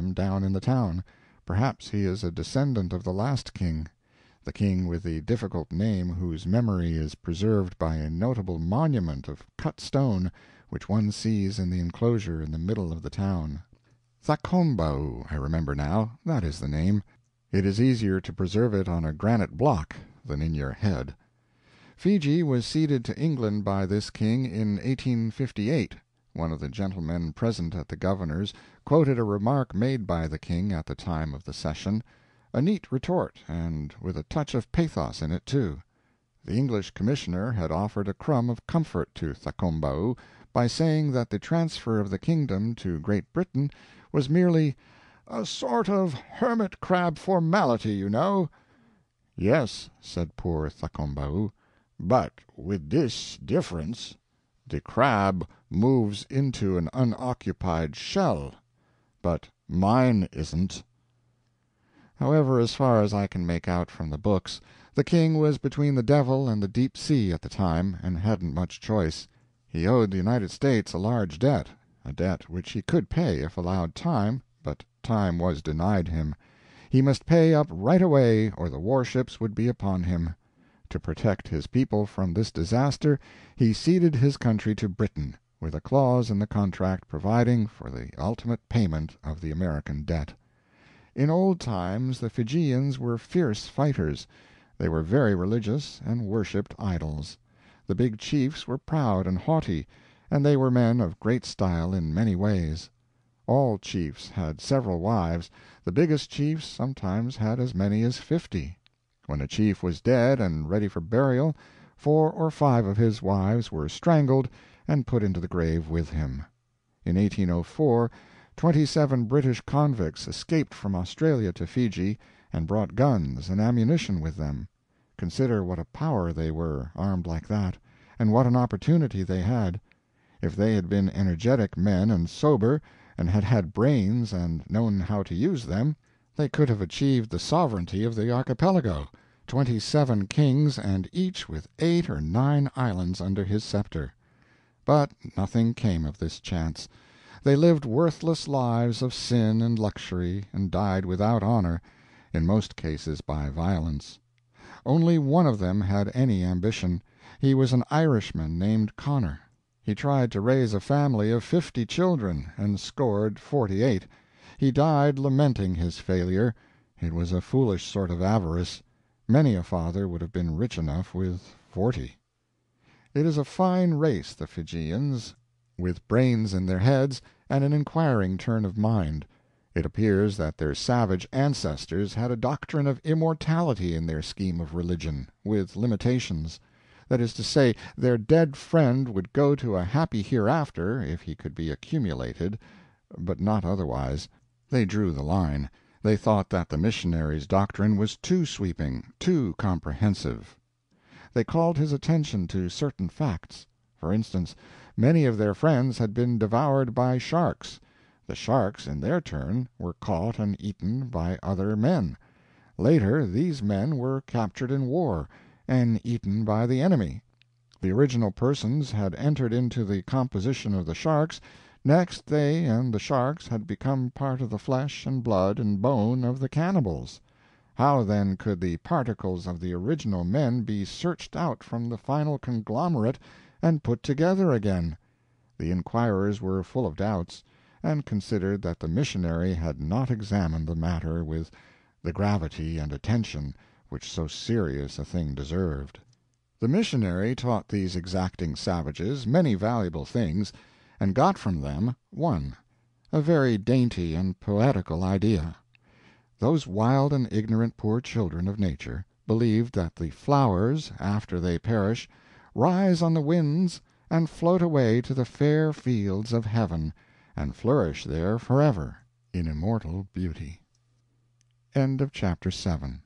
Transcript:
him down in the town. Perhaps he is a descendant of the last king, the king with the difficult name whose memory is preserved by a notable monument of cut stone which one sees in the enclosure in the middle of the town. Thakombau, I remember now, that is the name. It is easier to preserve it on a granite block than in your head. Fiji was ceded to England by this king in 1858. One of the gentlemen present at the governor's quoted a remark made by the king at the time of the session, a neat retort, and with a touch of pathos in it, too. The English commissioner had offered a crumb of comfort to Thakombau by saying that the transfer of the kingdom to Great Britain was merely "a sort of hermit-crab formality, you know." "Yes," said poor Thakombau, "but with this difference. The crab moves into an unoccupied shell, but mine isn't." However, as far as I can make out from the books, the king was between the devil and the deep sea at the time, and hadn't much choice. He owed the United States a large debt, a debt which he could pay if allowed time, but time was denied him. He must pay up right away, or the warships would be upon him. To protect his people from this disaster, he ceded his country to Britain, with a clause in the contract providing for the ultimate payment of the American debt. In old times the Fijians were fierce fighters. They were very religious, and worshipped idols. The big chiefs were proud and haughty, and they were men of great style in many ways. All chiefs had several wives. The biggest chiefs sometimes had as many as 50. When a chief was dead and ready for burial, 4 or 5 of his wives were strangled and put into the grave with him. In 1804, 27 British convicts escaped from Australia to Fiji, and brought guns and ammunition with them. Consider what a power they were, armed like that, and what an opportunity they had. If they had been energetic men and sober, and had had brains and known how to use them, they could have achieved the sovereignty of the archipelago, 27 kings, and each with 8 or 9 islands under his scepter. But nothing came of this chance. They lived worthless lives of sin and luxury, and died without honor, in most cases by violence. Only one of them had any ambition. He was an Irishman named Connor. He tried to raise a family of 50 children, and scored 48. He died lamenting his failure. It was a foolish sort of avarice. Many a father would have been rich enough with 40. It is a fine race, the Fijians, with brains in their heads and an inquiring turn of mind. It appears that their savage ancestors had a doctrine of immortality in their scheme of religion, with limitations. That is to say, their dead friend would go to a happy hereafter if he could be accumulated, but not otherwise. They drew the line. They thought that the missionary's doctrine was too sweeping, too comprehensive. They called his attention to certain facts. For instance, many of their friends had been devoured by sharks. The sharks, in their turn, were caught and eaten by other men. Later, these men were captured in war, and eaten by the enemy. The original persons had entered into the composition of the sharks. Next, they and the sharks had become part of the flesh and blood and bone of the cannibals. How, then, could the particles of the original men be searched out from the final conglomerate and put together again? The inquirers were full of doubts, and considered that the missionary had not examined the matter with the gravity and attention which so serious a thing deserved. The missionary taught these exacting savages many valuable things, and got from them one, a very dainty and poetical idea. Those wild and ignorant poor children of nature believed that the flowers, after they perish, rise on the winds and float away to the fair fields of heaven, and flourish there forever in immortal beauty. End of chapter 7.